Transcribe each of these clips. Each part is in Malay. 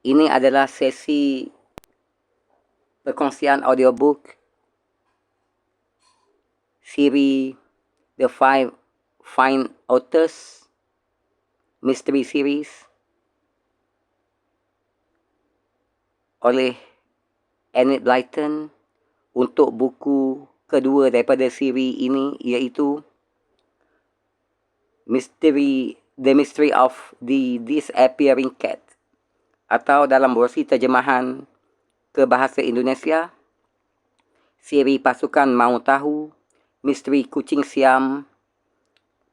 Ini adalah sesi perkongsian audiobook siri The Five Fine Authors Mystery Series oleh Enid Blyton untuk buku kedua daripada siri ini, iaitu The Mystery of the Disappearing Cat, atau dalam versi terjemahan ke bahasa Indonesia, siri Pasukan Mahu Tahu, Misteri Kucing Siam,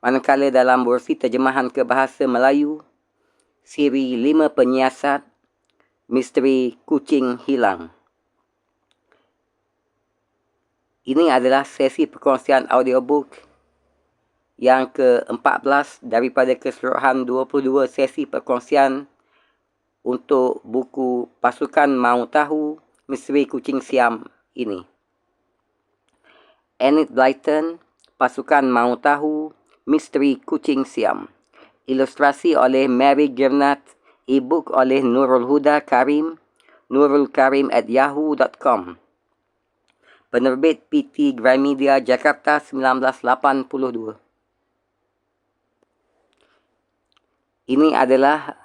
manakala dalam versi terjemahan ke bahasa Melayu, siri 5 Penyiasat, Misteri Kucing Hilang. Ini adalah sesi perkongsian audiobook yang ke-14 daripada keseluruhan 22 sesi perkongsian untuk buku Pasukan Mahu Tahu, Misteri Kucing Siam ini. Enid Blyton, Pasukan Mahu Tahu, Misteri Kucing Siam. Ilustrasi oleh Mary Girnat, e-book oleh Nurul Huda Karim, nurulkarim@yahoo.com. Penerbit PT Gramedia Jakarta 1982. Ini adalah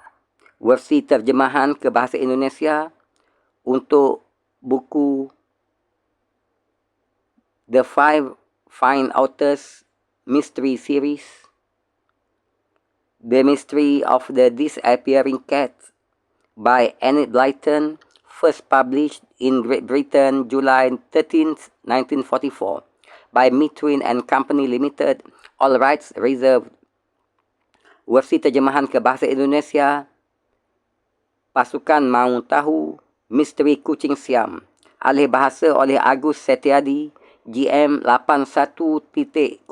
versi terjemahan ke bahasa Indonesia untuk buku The Five Fine Authors Mystery Series, The Mystery of the Disappearing Cat by Enid Blyton, first published in Great Britain July 13, 1944 by Mitwin and Company Limited, all rights reserved. Versi terjemahan ke bahasa Indonesia, Pasukan Mahu Tahu, Misteri Kucing Siam, alih bahasa oleh Agus Setiadi, GM 81.064,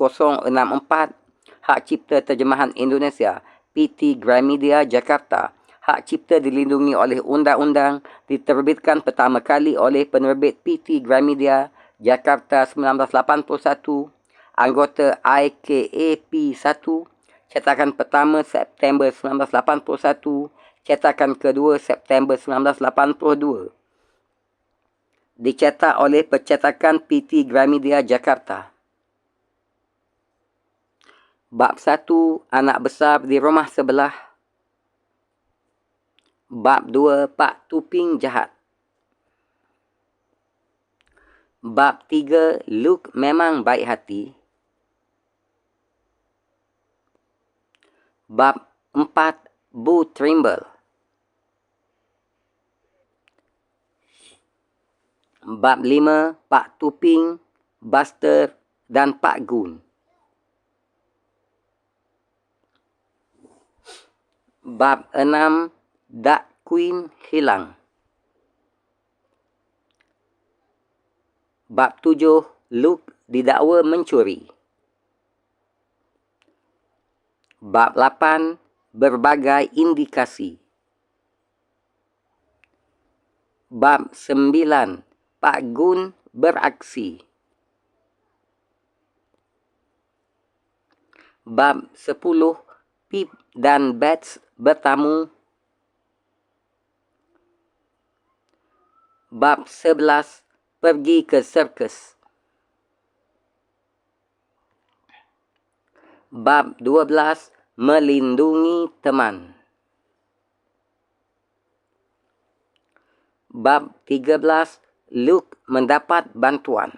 Hak Cipta Terjemahan Indonesia, PT Gramedia Jakarta. Hak cipta dilindungi oleh undang-undang, diterbitkan pertama kali oleh penerbit PT Gramedia Jakarta 1981, anggota IKAP 1, cetakan pertama September 1981, cetakan kedua September 1982. Dicetak oleh percetakan PT Gramedia Jakarta. Bab 1, Anak Besar di Rumah Sebelah. Bab 2, Pak Tuping Jahat. Bab 3, Luke memang baik hati. Bab 4, Bu Trimble. Bab 5, Pak Tuping, Buster dan Pak Gun. Bab 6, Duck Queen hilang. Bab 7, Luke didakwa mencuri. Bab 8, Berbagai indikasi. Bab 9, Pak Gun beraksi. Bab 10, Pip dan Bats bertamu. Bab 11, Pergi ke sirkus. Bab 12, Melindungi teman. Bab 13, Luke mendapat bantuan.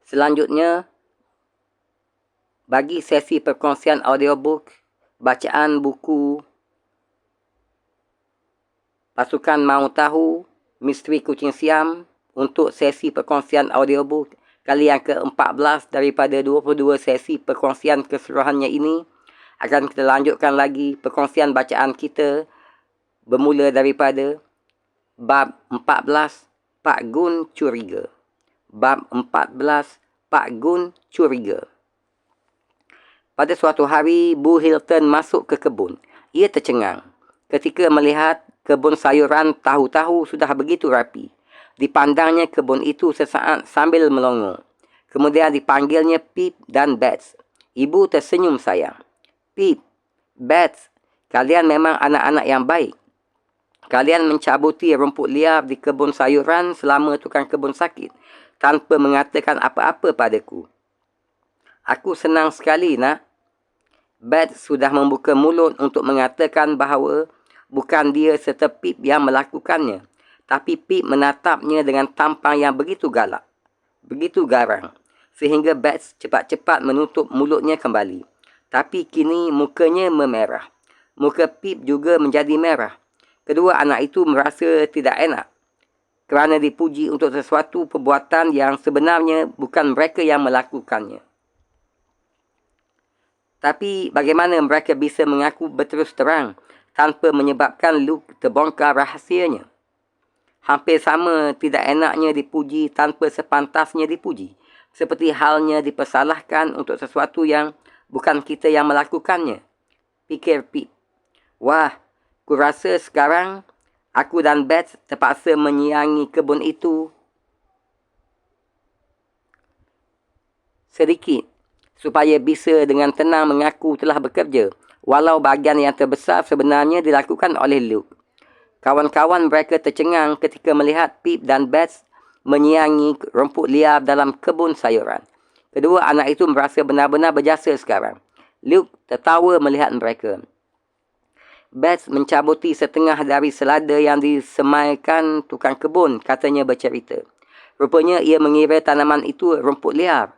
Selanjutnya, bagi sesi perkongsian audiobook, bacaan buku Pasukan Mahu Tahu, Misteri Kucing Siam untuk sesi perkongsian audiobook kali yang ke-14 daripada 22 sesi perkongsian keseluruhannya ini, akan kita lanjutkan lagi perkongsian bacaan kita bermula daripada Bab 14, Pak Gun Curiga. Bab 14, Pak Gun Curiga. Pada suatu hari, Bu Hilton masuk ke kebun. Ia tercengang ketika melihat kebun sayuran tahu-tahu sudah begitu rapi. Dipandangnya kebun itu sesaat sambil melongo. Kemudian dipanggilnya Pip dan Bats. Ibu tersenyum sayang. Pip, Bats, Kalian memang anak-anak yang baik. Kalian mencabuti rumput liar di kebun sayuran selama tukang kebun sakit tanpa mengatakan apa-apa padaku. Aku senang sekali, nak. Bat sudah membuka mulut untuk mengatakan bahawa bukan dia serta Pip yang melakukannya, tapi Pip menatapnya dengan tampang yang begitu galak, begitu garang, sehingga Bat cepat-cepat menutup mulutnya kembali. Tapi kini mukanya memerah. Muka Pip juga menjadi merah. Kedua anak itu merasa tidak enak kerana dipuji untuk sesuatu perbuatan yang sebenarnya bukan mereka yang melakukannya. Tapi bagaimana mereka bisa mengaku berterus terang tanpa menyebabkan Luke terbongkar rahasianya? Hampir sama tidak enaknya dipuji tanpa sepantasnya dipuji, seperti halnya dipersalahkan untuk sesuatu yang bukan kita yang melakukannya. Fikir Pip. Wah, kurasa sekarang aku dan Beth terpaksa menyiangi kebun itu sedikit, supaya bisa dengan tenang mengaku telah bekerja, walau bahagian yang terbesar sebenarnya dilakukan oleh Luke. Kawan-kawan mereka tercengang ketika melihat Pip dan Beth menyiangi rumput liar dalam kebun sayuran. Kedua anak itu merasa benar-benar berjasa sekarang. Luke tertawa melihat mereka. Beth mencabuti setengah dari selada yang disemaikan tukang kebun, katanya bercerita. Rupanya ia mengira tanaman itu rumput liar.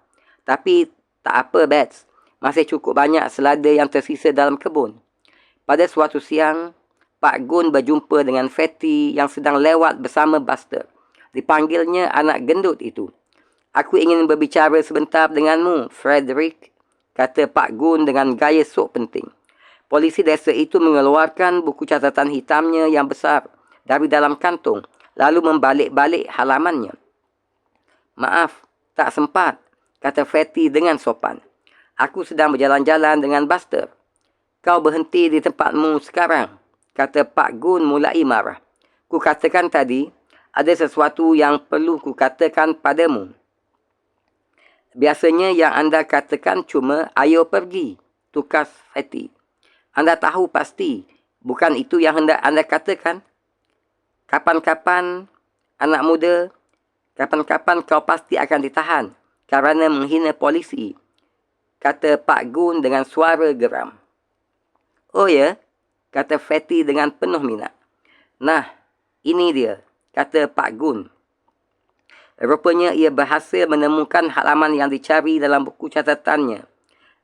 Tapi tak apa, Beth. Masih cukup banyak selada yang tersisa dalam kebun. Pada suatu siang, Pak Gun berjumpa dengan Fatty yang sedang lewat bersama Buster. Dipanggilnya anak gendut itu. Aku ingin berbicara sebentar denganmu, Frederick, kata Pak Gun dengan gaya sok penting. Polisi desa itu mengeluarkan buku catatan hitamnya yang besar dari dalam kantung, lalu membalik-balik halamannya. Maaf, tak sempat, kata Fatty dengan sopan. Aku sedang berjalan-jalan dengan Buster. Kau berhenti di tempatmu sekarang, kata Pak Gun mulai marah. Ku katakan tadi, ada sesuatu yang perlu ku katakan padamu. Biasanya yang anda katakan cuma, ayo pergi, tukas Fatty. Anda tahu pasti, bukan itu yang hendak anda katakan? Kapan-kapan, anak muda, kapan-kapan kau pasti akan ditahan kerana menghina polisi, kata Pak Gun dengan suara geram. Oh ya, kata Fatty dengan penuh minat. Nah, ini dia, kata Pak Gun. Rupanya ia berhasil menemukan halaman yang dicari dalam buku catatannya.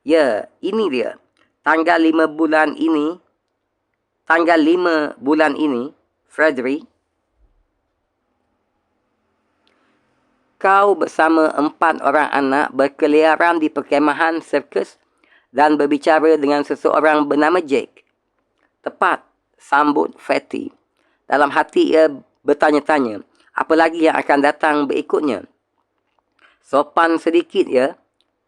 Ya, ini dia. Tanggal 5 bulan ini, Frederick, kau bersama 4 orang anak berkeliaran di perkemahan sirkus dan berbicara dengan seseorang bernama Jake. Tepat, sambut Fatty. Dalam hati ia bertanya-tanya, apa lagi yang akan datang berikutnya? Sopan sedikit ya,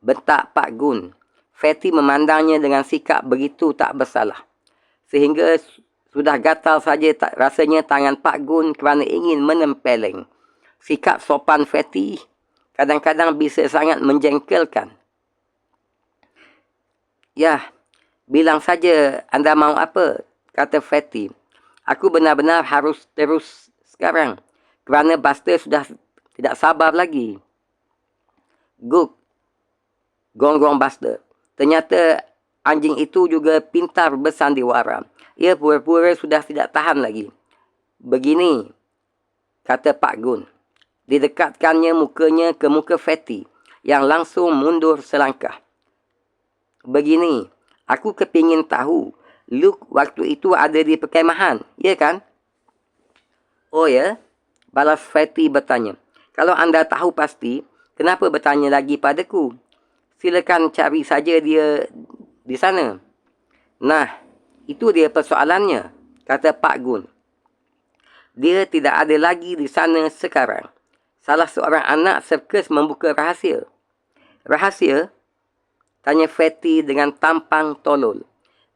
bentak Pak Gun. Fatty memandangnya dengan sikap begitu tak bersalah. Sehingga sudah gatal saja rasanya tangan Pak Gun kerana ingin menempeleng. Sikap sopan Fatty kadang-kadang bisa sangat menjengkelkan. Ya, bilang saja anda mahu apa, kata Fatty. Aku benar-benar harus terus sekarang kerana Buster sudah tidak sabar lagi. Guk, gonggong Buster. Ternyata anjing itu juga pintar bersandiwara. Ia pura-pura sudah tidak tahan lagi. Begini, kata Pak Gun. Didekatkannya mukanya ke muka Fatty yang langsung mundur selangkah. Begini, aku kepingin tahu, Luke waktu itu ada di perkemahan, ya kan? Oh ya, balas Fatty bertanya. Kalau anda tahu pasti, kenapa bertanya lagi padaku? Silakan cari saja dia di sana. Nah, itu dia persoalannya, kata Pak Gun. Dia tidak ada lagi di sana sekarang. Salah seorang anak sirkus membuka rahasia. Rahasia? Tanya Fatty dengan tampang tolol.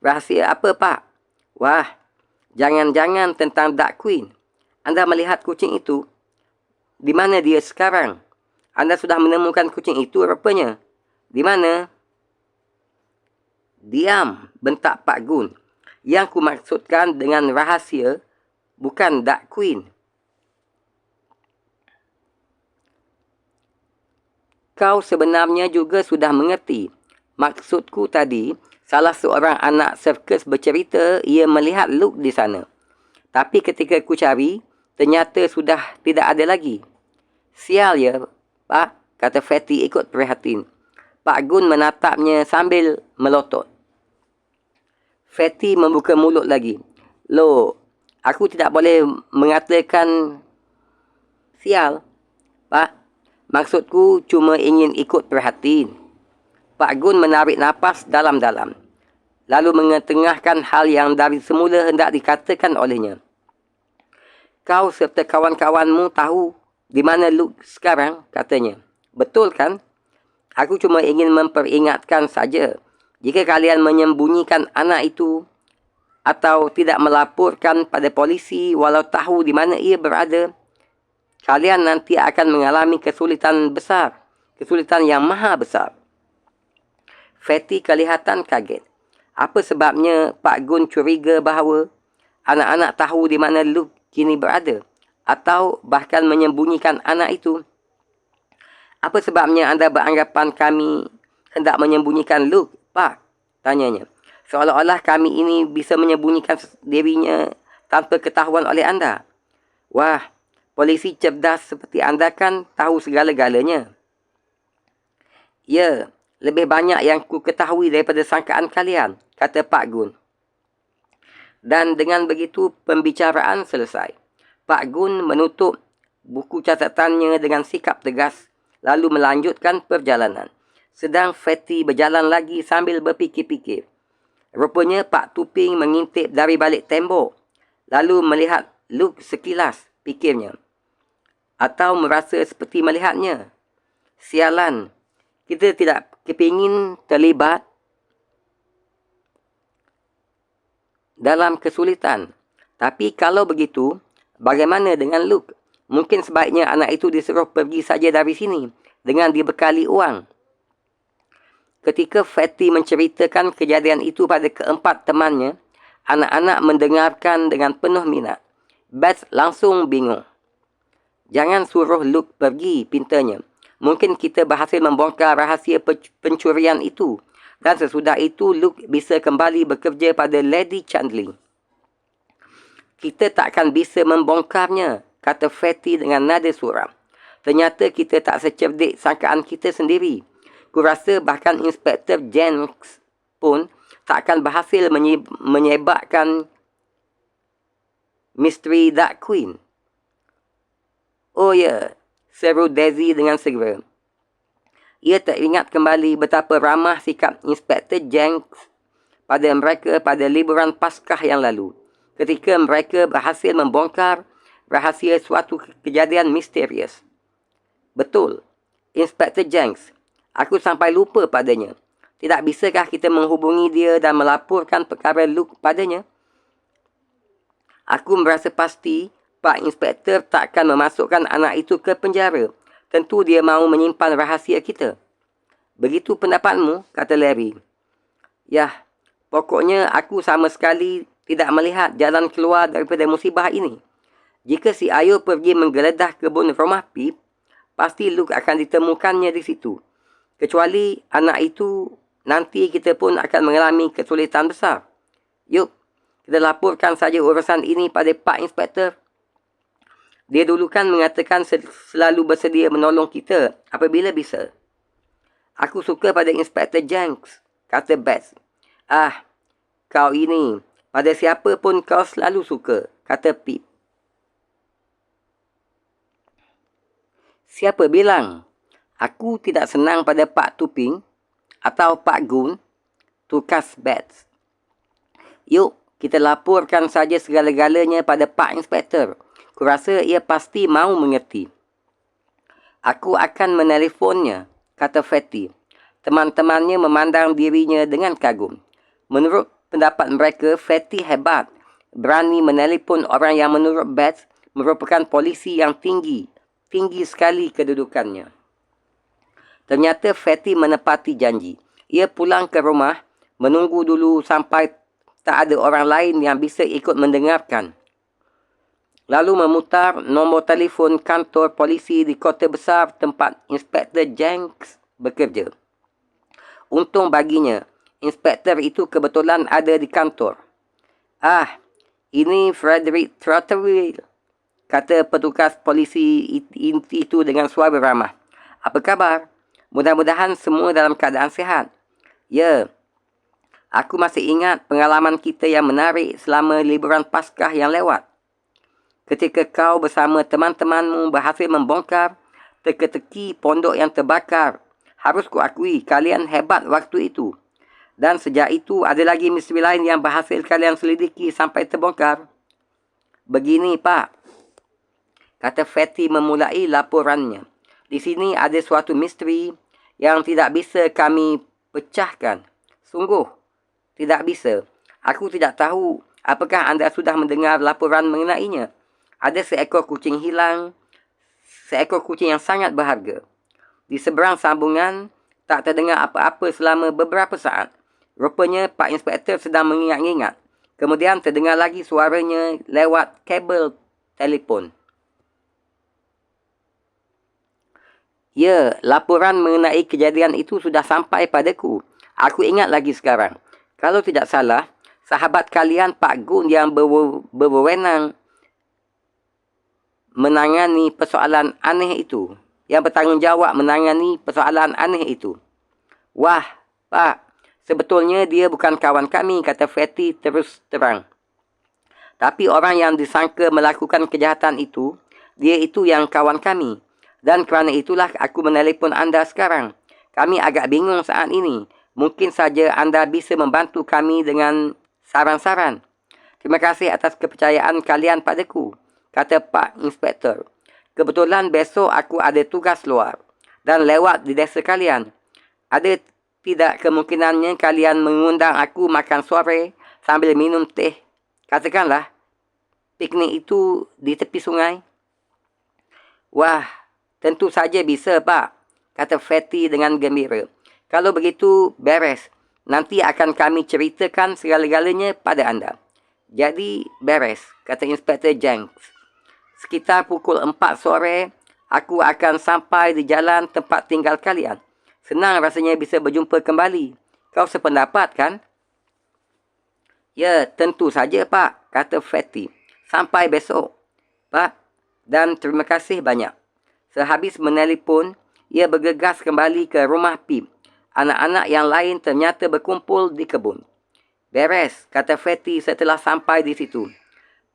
Rahasia apa, Pak? Wah, jangan-jangan tentang Dark Queen. Anda melihat kucing itu? Di mana dia sekarang? Anda sudah menemukan kucing itu rupanya. Di mana? Diam, bentak Pak Gun. Yang ku maksudkan dengan rahasia bukan Dark Queen. Kau sebenarnya juga sudah mengerti. Maksudku tadi, salah seorang anak sirkus bercerita ia melihat Luke di sana. Tapi ketika ku cari, ternyata sudah tidak ada lagi. Sial ya, Pak, kata Fatty ikut prihatin. Pak Gun menatapnya sambil melotot. Fatty membuka mulut lagi. Loh, aku tidak boleh mengatakan sial, Pak. Maksudku cuma ingin ikut prihatin. Pak Gun menarik nafas dalam-dalam. Lalu mengetengahkan hal yang dari semula hendak dikatakan olehnya. Kau serta kawan-kawanmu tahu di mana Luke sekarang, katanya. Betul kan? Aku cuma ingin memperingatkan saja. Jika kalian menyembunyikan anak itu atau tidak melaporkan pada polisi walau tahu di mana ia berada, kalian nanti akan mengalami kesulitan besar. Kesulitan yang maha besar. Fatty kelihatan kaget. Apa sebabnya Pak Gun curiga bahawa anak-anak tahu di mana Luke kini berada? Atau bahkan menyembunyikan anak itu? Apa sebabnya anda beranggapan kami hendak menyembunyikan Luke, Pak? Tanyanya. Seolah-olah kami ini bisa menyembunyikan dirinya tanpa ketahuan oleh anda. Wah, polisi cerdas seperti anda kan tahu segala-galanya. Ya, lebih banyak yang ku ketahui daripada sangkaan kalian, kata Pak Gun. Dan dengan begitu pembicaraan selesai. Pak Gun menutup buku catatannya dengan sikap tegas, lalu melanjutkan perjalanan. Sedang Fatty berjalan lagi sambil berfikir-fikir. Rupanya Pak Tuping mengintip dari balik tembok, lalu melihat Luke sekilas, pikirnya. Atau merasa seperti melihatnya. Sialan, kita tidak kepingin terlibat dalam kesulitan. Tapi kalau begitu, bagaimana dengan Luke? Mungkin sebaiknya anak itu disuruh pergi saja dari sini dengan dibekali uang. Ketika Fatty menceritakan kejadian itu pada keempat temannya, anak-anak mendengarkan dengan penuh minat. Beth langsung bingung. Jangan suruh Luke pergi, pintanya. Mungkin kita berhasil membongkar rahasia pencurian itu. Dan sesudah itu Luke bisa kembali bekerja pada Lady Chandling. Kita takkan bisa membongkarnya, kata Fatty dengan nada suram. Ternyata kita tak secerdik sangkaan kita sendiri. Kurasa bahkan Inspektor Jenks pun takkan berhasil menyebabkan misteri Dark Queen. Oh ya, seru Daisy dengan segera. Ia teringat kembali betapa ramah sikap Inspektor Jenks pada mereka pada liburan Paskah yang lalu, ketika mereka berhasil membongkar rahasia suatu kejadian misterius. Betul, Inspektor Jenks. Aku sampai lupa padanya. Tidak bisakah kita menghubungi dia dan melaporkan perkara Luke padanya? Aku merasa pasti Pak Inspektor takkan memasukkan anak itu ke penjara. Tentu dia mahu menyimpan rahasia kita. Begitu pendapatmu, kata Larry. Yah, pokoknya aku sama sekali tidak melihat jalan keluar daripada musibah ini. Jika si Ayo pergi menggeledah kebun rumah Pip, pasti Luke akan ditemukannya di situ. Kecuali anak itu, nanti kita pun akan mengalami kesulitan besar. Yuk, kita laporkan saja urusan ini pada Pak Inspektor. Dia dulu kan mengatakan selalu bersedia menolong kita apabila bisa. Aku suka pada Inspektor Jenks, kata Beth. Ah, kau ini, pada siapa pun kau selalu suka, kata Pip. Siapa bilang? Aku tidak senang pada Pak Tuping atau Pak Gun, tukas Beth. Yuk, kita laporkan saja segala-galanya pada Pak Inspektor. Kurasa ia pasti mahu mengerti. Aku akan meneleponnya, kata Fatty. Teman-temannya memandang dirinya dengan kagum. Menurut pendapat mereka, Fatty hebat. Berani menelepon orang yang menurut Beth merupakan polisi yang tinggi sekali kedudukannya. Ternyata Fatty menepati janji. Ia pulang ke rumah, menunggu dulu sampai tak ada orang lain yang bisa ikut mendengarkan. Lalu memutar nombor telefon kantor polisi di kota besar tempat Inspektor Jenks bekerja. Untung baginya, inspektor itu kebetulan ada di kantor. "Ah, ini Frederick Trotterville," kata petugas polisi itu dengan suara ramah. "Apa khabar? Mudah-mudahan semua dalam keadaan sihat." "Ya, aku masih ingat pengalaman kita yang menarik selama liburan Paskah yang lewat. Ketika kau bersama teman-temanmu berhasil membongkar teka-teki pondok yang terbakar. Harus kuakui, kalian hebat waktu itu. Dan sejak itu, ada lagi misteri lain yang berhasil kalian selidiki sampai terbongkar." "Begini, Pak," kata Fatty memulai laporannya. "Di sini ada suatu misteri yang tidak bisa kami pecahkan. Sungguh, tidak bisa. Aku tidak tahu apakah anda sudah mendengar laporan mengenainya. Ada seekor kucing hilang, seekor kucing yang sangat berharga. Di seberang sambungan, tak terdengar apa-apa selama beberapa saat. Rupanya Pak Inspektor sedang mengingat-ingat. Kemudian terdengar lagi suaranya lewat kabel telefon. Ya, laporan mengenai kejadian itu sudah sampai padaku. Aku ingat lagi sekarang. Kalau tidak salah, sahabat kalian Pak Gun yang berwenang menangani persoalan aneh itu. Yang bertanggungjawab menangani persoalan aneh itu." "Wah, Pak, sebetulnya dia bukan kawan kami," kata Fatty terus terang. "Tapi orang yang disangka melakukan kejahatan itu, dia itu yang kawan kami. Dan kerana itulah aku menelpon anda sekarang. Kami agak bingung saat ini. Mungkin saja anda bisa membantu kami dengan saran-saran." "Terima kasih atas kepercayaan kalian padaku," kata Pak Inspektor. "Kebetulan besok aku ada tugas luar dan lewat di desa kalian. Ada tidak kemungkinannya kalian mengundang aku makan sore sambil minum teh? Katakanlah, piknik itu di tepi sungai." "Wah, tentu saja bisa, Pak," kata Fatty dengan gembira. "Kalau begitu, beres. Nanti akan kami ceritakan segala-galanya pada anda." "Jadi, beres," kata Inspektor Jenks. "Sekitar pukul 4 sore, aku akan sampai di jalan tempat tinggal kalian. Senang rasanya bisa berjumpa kembali. Kau sependapat, kan?" "Ya, tentu saja, Pak," kata Fatty. "Sampai besok, Pak, dan terima kasih banyak." Sehabis menelpon, ia bergegas kembali ke rumah Pip. Anak-anak yang lain ternyata berkumpul di kebun. "Beres," kata Fatty setelah sampai di situ.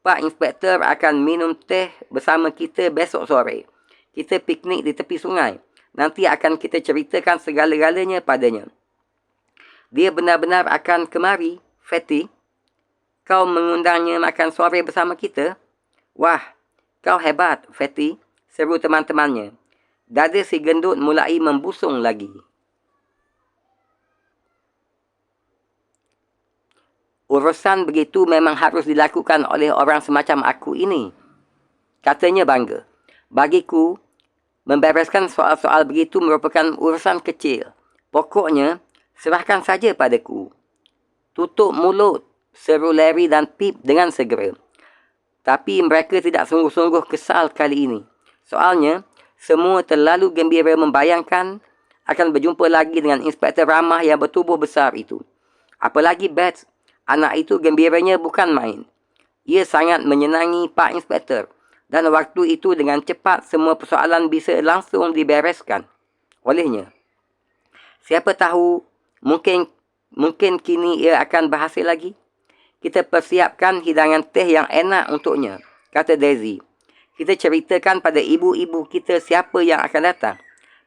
"Pak Inspektor akan minum teh bersama kita besok sore. Kita piknik di tepi sungai. Nanti akan kita ceritakan segala-galanya padanya." "Dia benar-benar akan kemari, Fatty? Kau mengundangnya makan sore bersama kita?" "Wah, kau hebat, Fatty," seru teman-temannya. Dada si gendut mulai membusung lagi. "Urusan begitu memang harus dilakukan oleh orang semacam aku ini," katanya bangga. "Bagiku, membereskan soal-soal begitu merupakan urusan kecil. Pokoknya, serahkan saja padaku." "Tutup mulut," seru Larry dan Pip dengan segera. Tapi mereka tidak sungguh-sungguh kesal kali ini. Soalnya, semua terlalu gembira membayangkan akan berjumpa lagi dengan inspektor ramah yang bertubuh besar itu. Apalagi Beth, anak itu gembiranya bukan main. Ia sangat menyenangi Pak Inspektor. Dan waktu itu dengan cepat semua persoalan bisa langsung dibereskan olehnya. Siapa tahu, mungkin kini ia akan berhasil lagi. "Kita persiapkan hidangan teh yang enak untuknya," kata Daisy. "Kita ceritakan pada ibu-ibu kita siapa yang akan datang.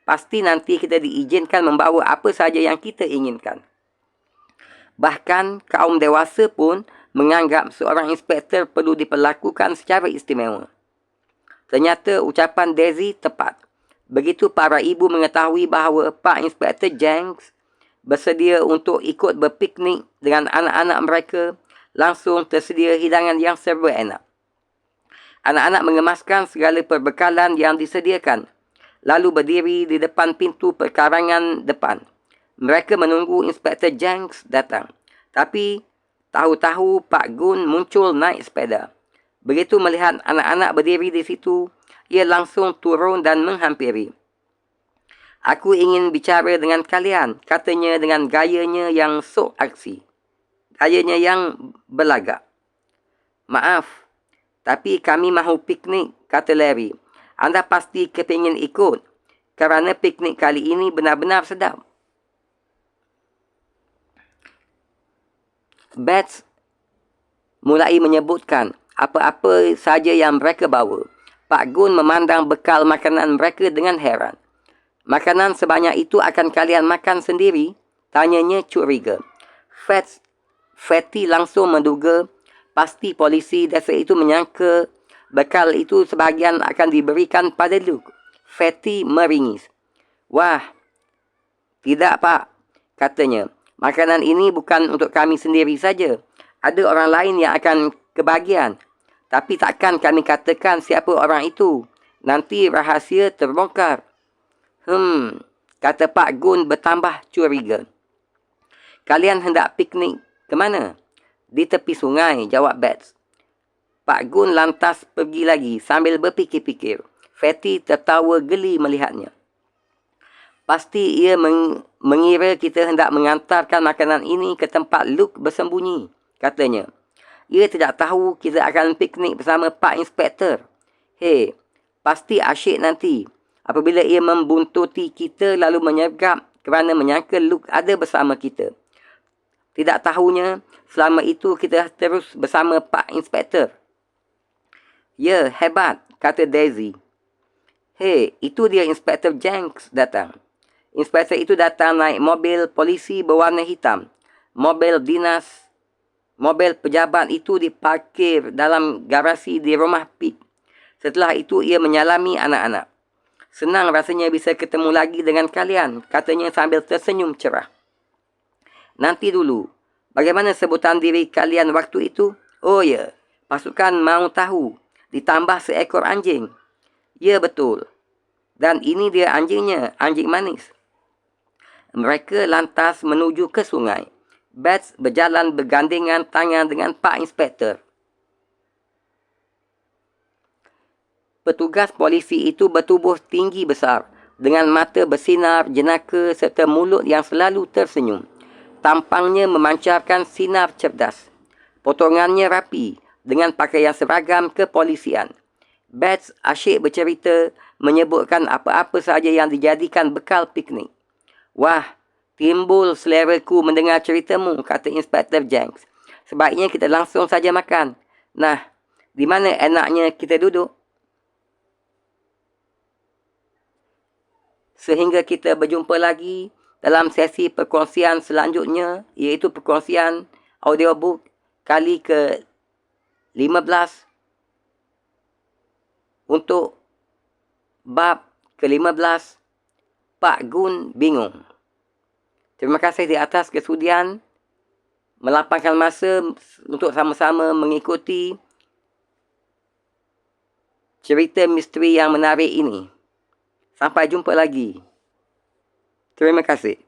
Pasti nanti kita diizinkan membawa apa saja yang kita inginkan." Bahkan kaum dewasa pun menganggap seorang inspektor perlu diperlakukan secara istimewa. Ternyata ucapan Daisy tepat. Begitu para ibu mengetahui bahawa Pak Inspektor Jenks bersedia untuk ikut berpiknik dengan anak-anak mereka, langsung tersedia hidangan yang serba enak. Anak-anak mengemaskan segala perbekalan yang disediakan, lalu berdiri di depan pintu perkarangan depan. Mereka menunggu Inspektor Jenks datang. Tapi Tahu-tahu Pak Gun muncul naik sepeda. Begitu melihat anak-anak berdiri di situ, ia langsung turun dan menghampiri. Aku ingin bicara dengan kalian, katanya dengan gayanya yang sok aksi. Gayanya yang berlagak. Maaf, tapi kami mahu piknik, kata Larry. Anda pasti kepingin ikut, kerana piknik kali ini benar-benar sedap. Bats mulai menyebutkan apa-apa saja yang mereka bawa. Pak Gun memandang bekal makanan mereka dengan heran. Makanan sebanyak itu akan kalian makan sendiri? Tanyanya curiga. Fatty langsung menduga pasti polisi desa itu menyangka bekal itu sebahagian akan diberikan pada Luke. Fatty meringis. Wah, tidak pak, katanya. Makanan ini bukan untuk kami sendiri saja. Ada orang lain yang akan kebahagiaan. Tapi takkan kami katakan siapa orang itu. Nanti rahasia terbongkar. Kata Pak Gun bertambah curiga. Kalian hendak piknik ke mana? Di tepi sungai, jawab Bats. Pak Gun lantas pergi lagi sambil berfikir-fikir. Fatty tertawa geli melihatnya. Pasti ia mengira kita hendak mengantarkan makanan ini ke tempat Luke bersembunyi, katanya. Ia tidak tahu kita akan piknik bersama Pak Inspektor. Hei, pasti asyik nanti apabila ia membuntuti kita lalu menyergap kerana menyangka Luke ada bersama kita. Tidak tahunya, selama itu kita terus bersama Pak Inspektor. Ya, hebat, kata Daisy. Hei, itu dia Inspektor Jenks datang. Inspektor itu datang naik mobil polisi berwarna hitam. Mobil pejabat itu diparkir dalam garasi di rumah Pete. Setelah itu ia menyalami anak-anak. Senang rasanya bisa ketemu lagi dengan kalian, katanya sambil tersenyum cerah. Nanti dulu, bagaimana sebutan diri kalian waktu itu? Oh ya, pasukan mau tahu, ditambah seekor anjing. Ya betul. Dan ini dia anjingnya, anjing manis. Mereka lantas menuju ke sungai. Bats berjalan bergandengan tangan dengan Pak Inspektor. Petugas polisi itu bertubuh tinggi besar, dengan mata bersinar jenaka serta mulut yang selalu tersenyum. Tampangnya memancarkan sinar cerdas. Potongannya rapi, dengan pakaian seragam kepolisian. Bats asyik bercerita, menyebutkan apa-apa saja yang dijadikan bekal piknik. Wah, timbul seleraku mendengar ceritamu, kata Inspektor Jenks. Sebaiknya kita langsung saja makan. Nah, di mana enaknya kita duduk? Sehingga kita berjumpa lagi dalam sesi perkongsian selanjutnya, iaitu perkongsian audiobook kali ke-15 untuk bab ke-15, Pak Gun bingung. Terima kasih di atas kesudian melapangkan masa untuk sama-sama mengikuti cerita misteri yang menarik ini. Sampai jumpa lagi. Terima kasih.